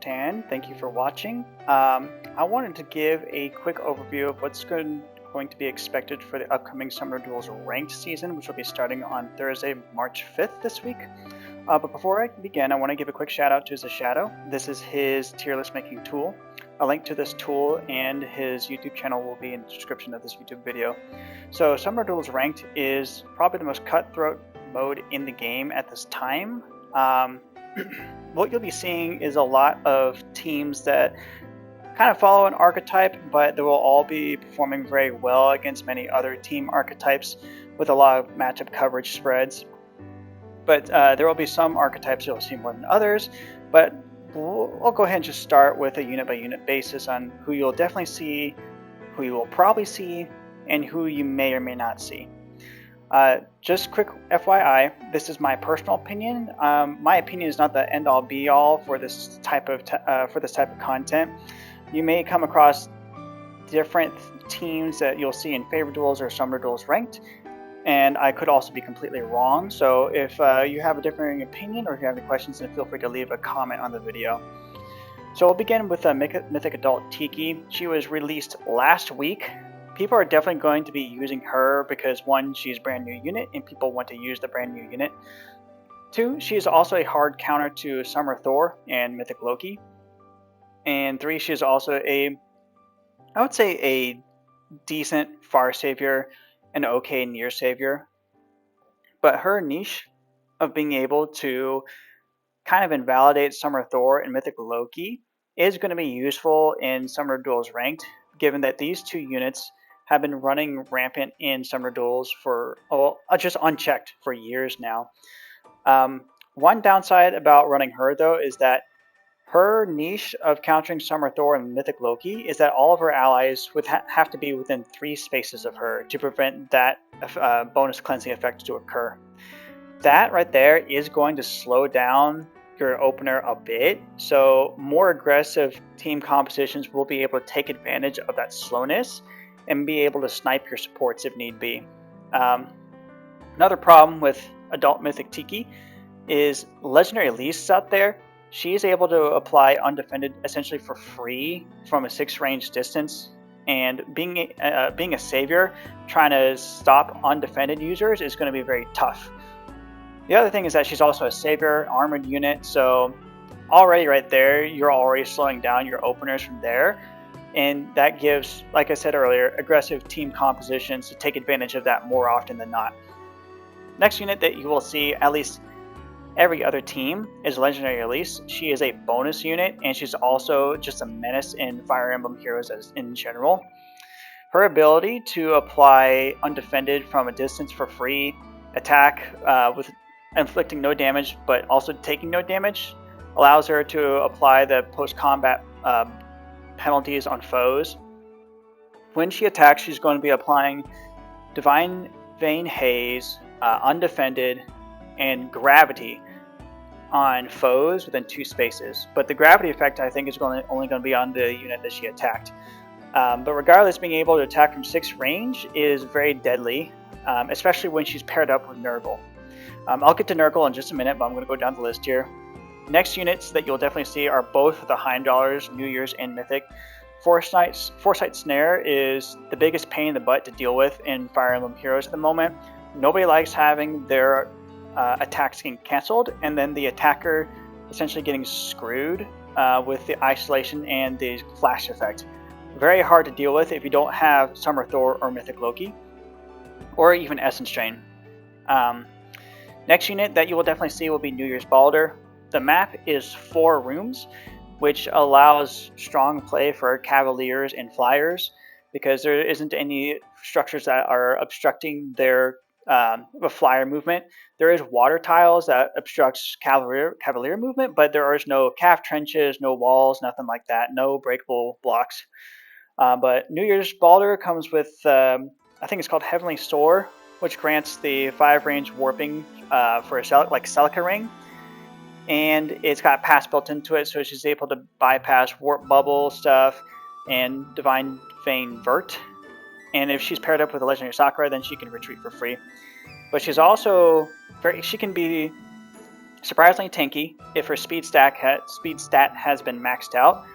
Tan. Thank you for watching. I wanted to give a quick overview of what's going to be expected for the upcoming Summoner Duels ranked season, which will be starting on Thursday, March 5th this week. But before I begin, I want to give a quick shout out to Shadow. This is his tier list making tool. A link to this tool and his YouTube channel will be in the description of this YouTube video. So Summoner Duels Ranked is probably the most cutthroat mode in the game at this time. What you'll be seeing is a lot of teams that kind of follow an archetype, but they will all be performing very well against many other team archetypes with a lot of matchup coverage spreads. But there will be some archetypes you'll see more than others, but we'll go ahead and just start with a unit by unit basis on who you'll definitely see, who you will probably see, and who you may or may not see. Just quick FYI, this is my personal opinion. My opinion is not the end-all be-all for this type of content. You may come across different teams that you'll see in Favor Duels or Summoner Duels Ranked, and I could also be completely wrong. So if you have a differing opinion or if you have any questions, then feel free to leave a comment on the video. So we'll begin with Mythic Adult Tiki. She was released last week. People are definitely going to be using her because 1, she's a brand new unit and people want to use the brand new unit. 2, she is also a hard counter to Summer Thor and Mythic Loki. And 3, she is also I would say a decent Far Savior and okay Near Savior. But her niche of being able to kind of invalidate Summer Thor and Mythic Loki is going to be useful in Summoner Duels Ranked, given that these two units have been running rampant in Summoner Duels for just unchecked for years now. One downside about running her though is that her niche of countering Summer Thor and Mythic Loki is that all of her allies would have to be within 3 spaces of her to prevent that bonus cleansing effect to occur. That right there is going to slow down your opener a bit, so more aggressive team compositions will be able to take advantage of that slowness and be able to snipe your supports if need be. Another problem with Adult Mythic Tiki is Legendary Leasts out there. She is able to apply Undefended essentially for free from a 6 range distance, and being a savior trying to stop undefended users is going to be very tough. The other thing is that she's also a savior armored unit, so already right there you're already slowing down your openers from there, and that gives, like I said earlier, aggressive team compositions to take advantage of that more often than not. Next unit that you will see at least every other team is Legendary Release. She is a bonus unit, and she's also just a menace in Fire Emblem Heroes in general. Her ability to apply Undefended from a distance for free, attack with inflicting no damage but also taking no damage, allows her to apply the post-combat penalties on foes. When she attacks, she's going to be applying Divine Vein Haze, Undefended, and Gravity on foes within 2 spaces. But the Gravity effect, I think, is only going to be on the unit that she attacked. But regardless, being able to attack from 6 range is very deadly, especially when she's paired up with Nurgle. I'll get to Nurgle in just a minute, but I'm going to go down the list here. Next units that you'll definitely see are both the $100 New Year's and Mythic. Foresight Snare is the biggest pain in the butt to deal with in Fire Emblem Heroes at the moment. Nobody likes having their attacks getting cancelled, and then the attacker essentially getting screwed with the isolation and the flash effect. Very hard to deal with if you don't have Summer Thor or Mythic Loki, or even Essence Drain. Next unit that you will definitely see will be New Year's Balder. The map is 4 rooms, which allows strong play for Cavaliers and Flyers, because there isn't any structures that are obstructing their flyer movement. There is water tiles that obstructs Cavalier movement, but there is no calf trenches, no walls, nothing like that, no breakable blocks. But New Year's Balder comes with, I think it's called Heavenly Soar, which grants the 5 range warping for a Celica Ring. And it's got pass built into it, so she's able to bypass Warp Bubble stuff and Divine Vein Vert. And if she's paired up with a Legendary Sakura, then she can retreat for free. But she's also she can be surprisingly tanky if her speed stat has been maxed out.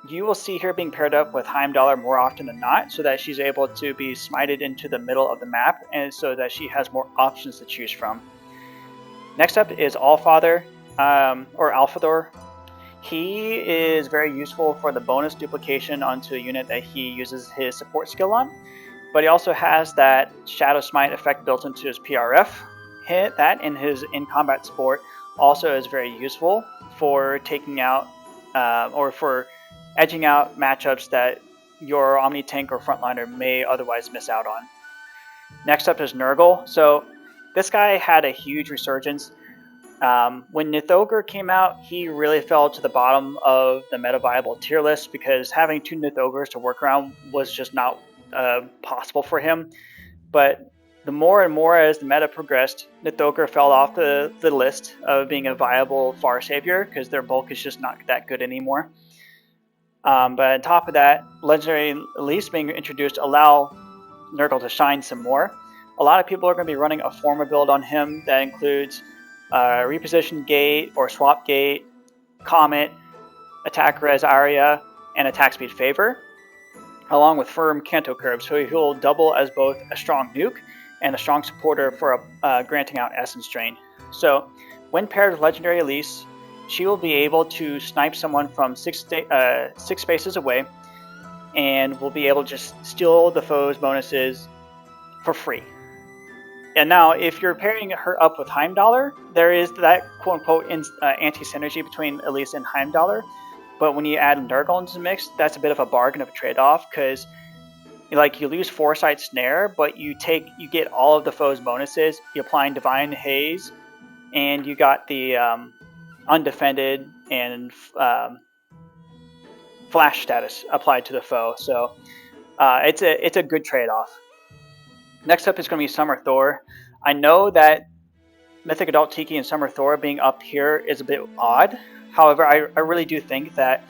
You will see her being paired up with Heimdallr more often than not, so that she's able to be smited into the middle of the map, and so that she has more options to choose from. Next up is Allfather, or Alfador. He is very useful for the bonus duplication onto a unit that he uses his support skill on, but he also has that Shadow Smite effect built into his PRF. That in his in-combat support also is very useful for taking out, or for edging out matchups that your Omni Tank or Frontliner may otherwise miss out on. Next up is Nurgle. So this guy had a huge resurgence. When Nithogr came out, he really fell to the bottom of the meta viable tier list because having 2 Nithogrs to work around was just not possible for him. But the more and more as the meta progressed, Nithogr fell off the list of being a viable Far Savior because their bulk is just not that good anymore. But on top of that, Legendary Elise being introduced allow Nurgle to shine some more. A lot of people are going to be running a Forma build on him that includes Reposition Gate or Swap Gate, Comet, Attack Res Aria, and Attack Speed Favor, along with Firm Canto Curve, so he'll double as both a strong nuke and a strong supporter for granting out Essence Drain. So when paired with Legendary Elise, she will be able to snipe someone from 6 spaces away, and will be able to just steal the foe's bonuses for free. And now, if you're pairing her up with Heimdallr, there is that quote-unquote anti-synergy between Elise and Heimdallr. But when you add Nurgle into the mix, that's a bit of a bargain of a trade-off, because you lose Foresight Snare, but you get all of the foe's bonuses. You apply Divine Haze, and you got the undefended and flash status applied to the foe. So it's a good trade-off. Next up is going to be Summer Thor. I know that Mythic Adult Tiki and Summer Thor being up here is a bit odd. However, I really do think that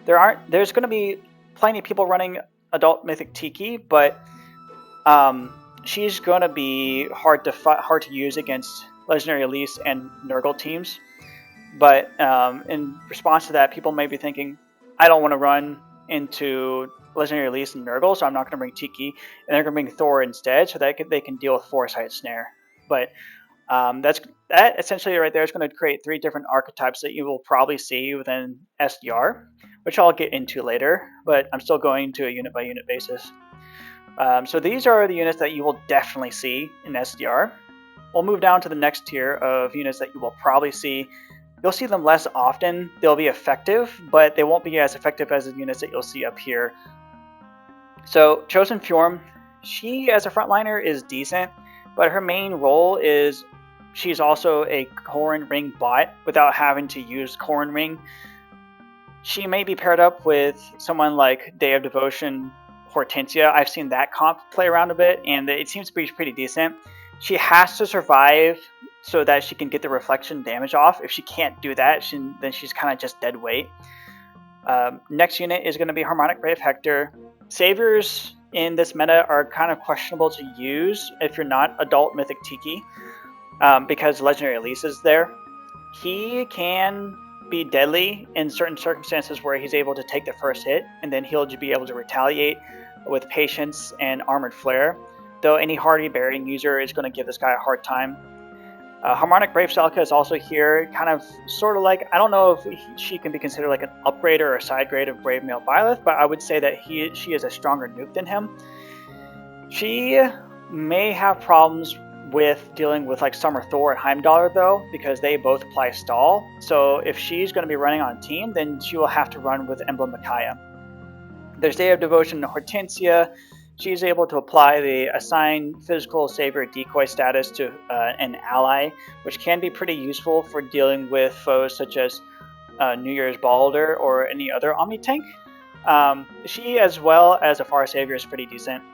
there's going to be plenty of people running Adult Mythic Tiki, but she's going to be hard to use against Legendary Elise and Nurgle teams. But in response to that, people may be thinking, I don't want to run into Legendary Elise and Nurgle, so I'm not going to bring Tiki, and they're going to bring Thor instead, so that they can deal with Foresight Snare. But that essentially right there is going to create 3 different archetypes that you will probably see within SDR, which I'll get into later, but I'm still going to a unit-by-unit basis. So these are the units that you will definitely see in SDR. We'll move down to the next tier of units that you will probably see. You'll see them less often. They'll be effective, but they won't be as effective as the units that you'll see up here. So Chosen Fjorm, she as a frontliner is decent, but her main role is she's also a Corrin Ring bot without having to use Corrin Ring. She may be paired up with someone like Day of Devotion Hortensia. I've seen that comp play around a bit, and it seems to be pretty decent. She has to survive so that she can get the reflection damage off. If she can't do that, then she's kind of just dead weight. Next unit is going to be Harmonic Brave Hector. Saviors in this meta are kind of questionable to use if you're not Adult Mythic Tiki, because Legendary Elise is there. He can be deadly in certain circumstances where he's able to take the first hit, and then he'll be able to retaliate with Patience and Armored Flare, though any Hardy Bearing user is going to give this guy a hard time. Harmonic Brave Selka is also here, kind of sort of like, I don't know if she can be considered like an upgrade or a side grade of Brave Male Byleth, but I would say that she is a stronger nuke than him. She may have problems with dealing with like Summer Thor and Heimdallr though, because they both apply stall. So if she's going to be running on team, then she will have to run with Emblem Micaiah. There's Day of Devotion to Hortensia. She's able to apply the assign physical savior decoy status to an ally, which can be pretty useful for dealing with foes such as New Year's Balder or any other Omni Tank. She, as well as a Far Savior, is pretty decent.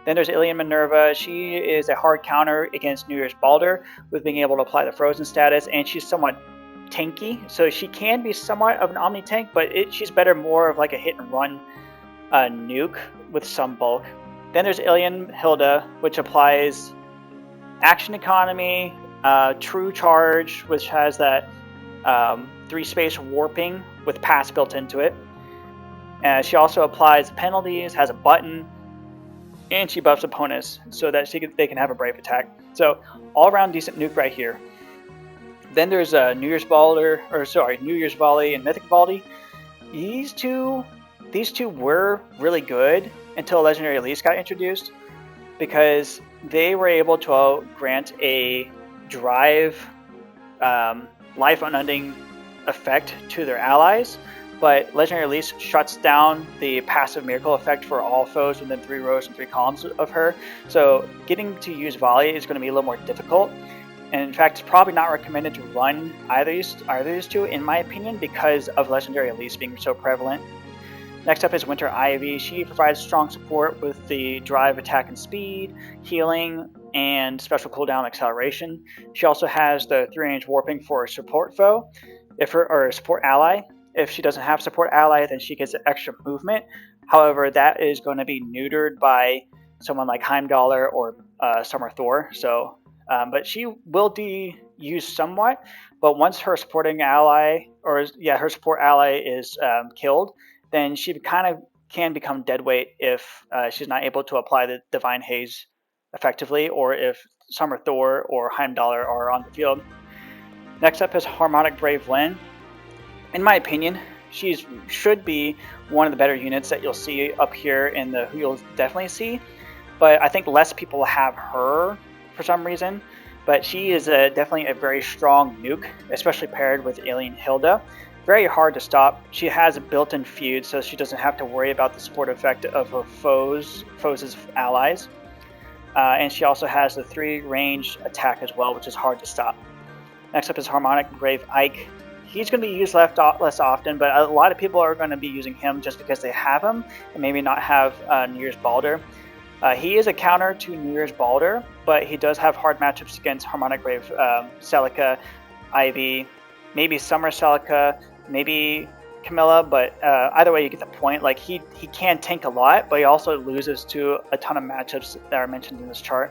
Then there's Ilian Minerva. She is a hard counter against New Year's Balder with being able to apply the frozen status, and she's somewhat tanky, so she can be somewhat of an Omni Tank, but she's better more of like a hit and run nuke with some bulk. Then there's Ilian Hilda, which applies action economy, True Charge, which has that 3-space warping with pass built into it. She also applies penalties, has a button, and she buffs opponents so that they can have a brave attack. So all around decent nuke right here. Then there's New Year's Volley and Mythic Volley. These two were really good until Legendary Elise got introduced, because they were able to grant a drive life unending effect to their allies, but Legendary Elise shuts down the passive miracle effect for all foes within 3 rows and 3 columns of her. So getting to use Volley is going to be a little more difficult. And in fact, it's probably not recommended to run either of these two, in my opinion, because of Legendary Elise being so prevalent. Next up is Winter Ivy. She provides strong support with the drive, attack, and speed, healing, and special cooldown acceleration. She also has the 3-range warping for a support foe, or a support ally. If she doesn't have support ally, then she gets extra movement. However, that is going to be neutered by someone like Heimdallr or Summer Thor. So, but she will be used somewhat. But once her supporting ally, her support ally is killed, then she kind of can become deadweight if she's not able to apply the Divine Haze effectively, or if Summer Thor or Heimdallr are on the field. Next up is Harmonic Brave Lyn. In my opinion, she should be one of the better units that you'll see up here in the who you'll definitely see, but I think less people have her for some reason. But she is definitely a very strong nuke, especially paired with Alien Hilda. Very hard to stop. She has a built-in feud, so she doesn't have to worry about the support effect of her foes' allies. And she also has the 3-range attack as well, which is hard to stop. Next up is Harmonic Brave Ike. He's going to be used less often, but a lot of people are going to be using him just because they have him and maybe not have New Year's Baldur. He is a counter to New Year's Baldur, but he does have hard matchups against Harmonic Brave Celica, Ivy, maybe Summer Celica, maybe Camilla, but either way you get the point. Like he can tank a lot, but he also loses to a ton of matchups that are mentioned in this chart.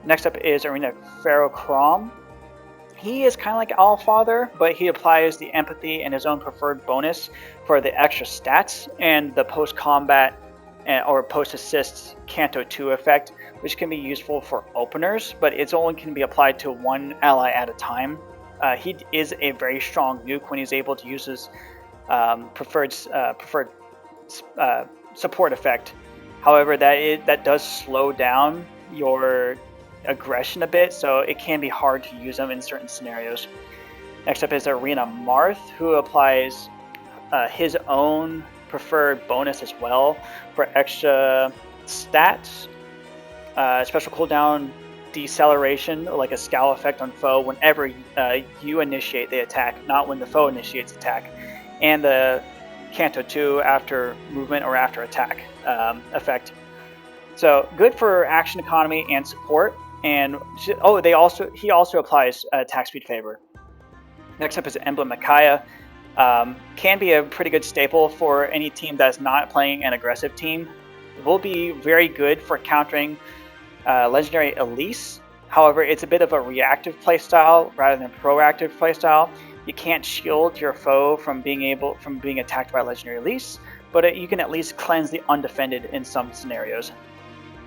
Next up is Arena Pharaoh Crom. He is kind of like Allfather, but he applies the empathy and his own preferred bonus for the extra stats and the post-combat or post-assist Canto 2 effect, which can be useful for openers, but it's only can be applied to one ally at a time. He is a very strong nuke when he's able to use his preferred support effect. However, that does slow down your aggression a bit, so it can be hard to use them in certain scenarios. Next up is Arena Marth, who applies his own preferred bonus as well for extra stats, special cooldown deceleration, like a scowl effect on foe whenever you initiate the attack, not when the foe initiates attack, and the Canto 2 after movement or after attack effect. So good for action economy and support. And he also applies attack speed favor. Next up is Emblem Micaiah. Can be a pretty good staple for any team that's not playing an aggressive team. It will be very good for countering Legendary Elise. However, it's a bit of a reactive playstyle rather than proactive playstyle. You can't shield your foe from being attacked by Legendary Elise, but you can at least cleanse the undefended in some scenarios.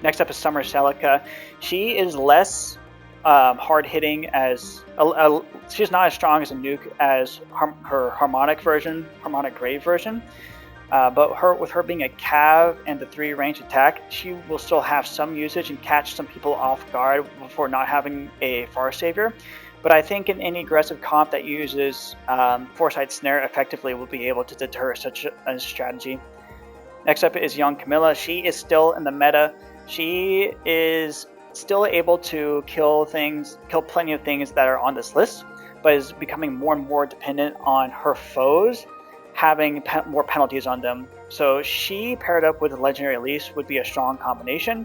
Next up is Summer Celica. She is less hard-hitting as... she's not as strong as a nuke as her Harmonic Grave version. But with her being a Cav and the 3-range attack, she will still have some usage and catch some people off guard before not having a Far Savior. But I think in any aggressive comp that uses Foresight Snare effectively will be able to deter such a strategy. Next up is Young Camilla. She is still in the meta. She is still able to kill plenty of things that are on this list, but is becoming more and more dependent on her foes having more penalties on them. So she paired up with the Legendary Elise would be a strong combination.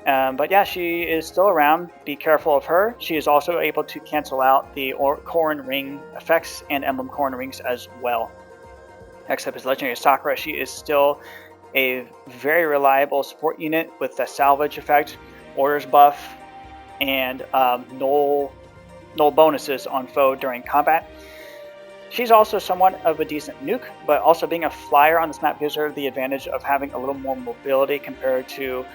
But yeah, she is still around. Be careful of her. She is also able to cancel out the Corrin Ring effects and Emblem Corrin Rings as well. Next up is Legendary Sakura. She is still a very reliable support unit with the salvage effect, orders buff, and null bonuses on foe during combat. She's also somewhat of a decent nuke, but also being a flyer on this map gives her the advantage of having a little more mobility compared to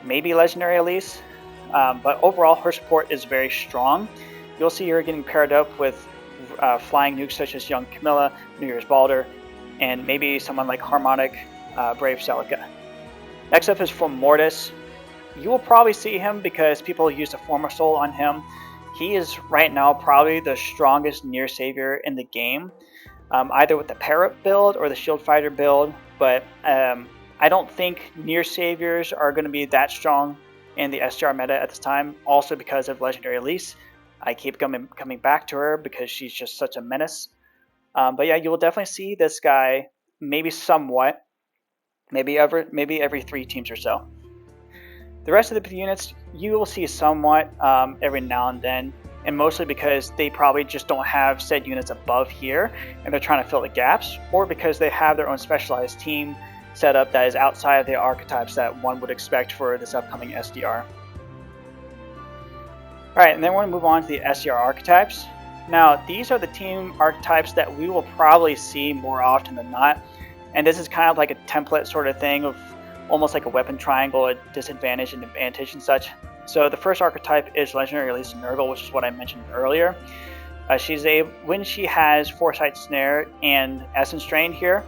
maybe Legendary Elise. But overall, her support is very strong. You'll see her getting paired up with flying nukes such as Young Camilla, New Year's Balder, and maybe someone like Harmonic Brave Celica. Next up is for Mortis. You will probably see him because people use a Former Soul on him. He is right now probably the strongest near savior in the game, either with the Parrot build or the Shield Fighter build, but I don't think near saviors are going to be that strong in the SDR meta at this time, also because of Legendary Elise. I keep coming back to her because she's just such a menace. But yeah, you will definitely see this guy maybe somewhat, maybe every 3 teams or so. The rest of the units you will see somewhat every now and then, and mostly because they probably just don't have said units above here and they're trying to fill the gaps, or because they have their own specialized team set up that is outside of the archetypes that one would expect for this upcoming SDR. Alright, and then we're going to move on to the SDR archetypes. Now, these are the team archetypes that we will probably see more often than not, and this is kind of like a template sort of thing of almost like a weapon triangle, a disadvantage and advantage and such. So the first archetype is Legendary Elise Nurgle, which is what I mentioned earlier. When she has Foresight Snare and Essence Drain here,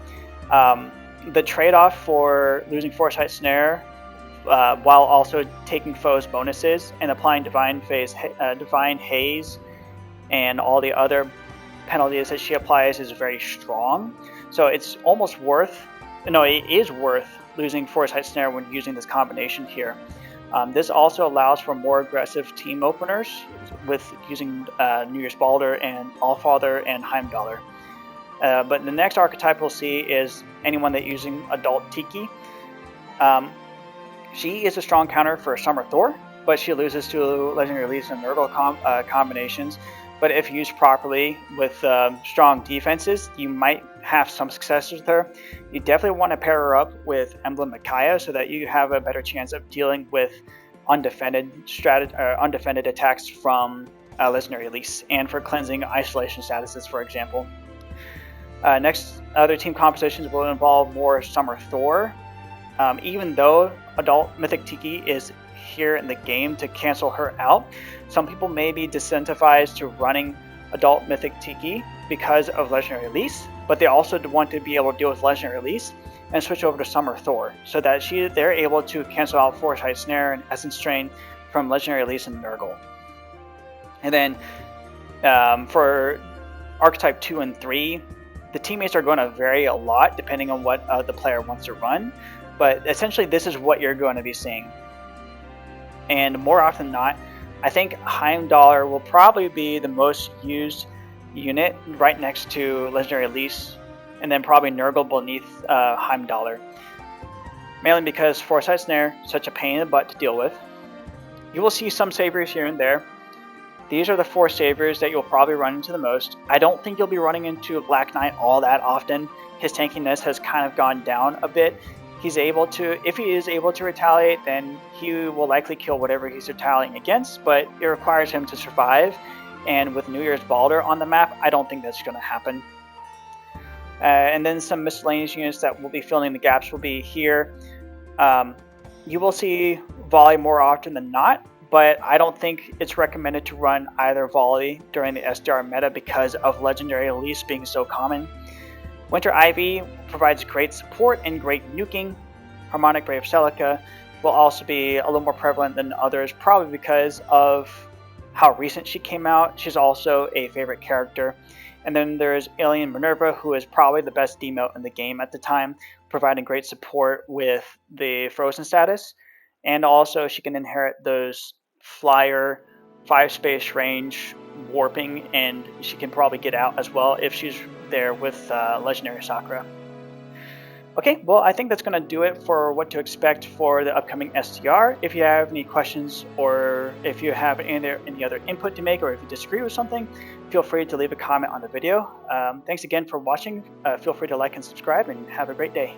the trade-off for losing Foresight Snare while also taking foes bonuses and applying Divine Haze and all the other penalties that she applies is very strong. So it's almost worth, no, it is worth losing Foresight Snare when using this combination here. This also allows for more aggressive team openers with using New Year's Balder and Allfather and Heimdallr. But the next archetype we'll see is anyone that using Adult Tiki. She is a strong counter for Summer Thor, but she loses to Legendary Elise and Nurgle combinations. But if used properly with strong defenses, you might have some success with her. You definitely want to pair her up with Emblem Micaiah so that you have a better chance of dealing with undefended attacks from Legendary Elise, and for cleansing isolation statuses, for example. Next, other team compositions will involve more Summer Thor. Even though Adult Mythic Tiki is here in the game to cancel her out, some people may be disincentivized to running Adult Mythic Tiki because of Legendary Elise, but they also want to be able to deal with Legendary Elise and switch over to Summer Thor so that they're able to cancel out Foresight Snare and Essence Drain from Legendary Elise and Nurgle. And then for Archetype 2 and 3, the teammates are going to vary a lot depending on what the player wants to run, but essentially this is what you're going to be seeing. And more often than not, I think Heimdallr will probably be the most used unit right next to Legendary Elise, and then probably Nurgle beneath Heimdallr. Mainly because Foresight Snare is such a pain in the butt to deal with. You will see some saviors here and there. These are the 4 saviors that you'll probably run into the most. I don't think you'll be running into a Black Knight all that often. His tankiness has kind of gone down a bit. If he is able to retaliate, then he will likely kill whatever he's retaliating against, but it requires him to survive, and with New Year's Balder on the map, I don't think that's going to happen. And then some miscellaneous units that will be filling the gaps will be here. You will see Volley more often than not, but I don't think it's recommended to run either Volley during the SDR meta because of Legendary Elise being so common. Winter Ivy provides great support and great nuking. Harmonic Brave Celica will also be a little more prevalent than others, probably because of how recent she came out. She's also a favorite character. And then there's Alien Minerva, who is probably the best demote in the game at the time, providing great support with the Frozen status. And also she can inherit those flyer, 5-space range warping, and she can probably get out as well if she's there with Legendary Sakura. Okay, well, I think that's going to do it for what to expect for the upcoming SDR. If you have any questions, or if you have any other input to make, or if you disagree with something, feel free to leave a comment on the video. Thanks again for watching. Feel free to like and subscribe, and have a great day.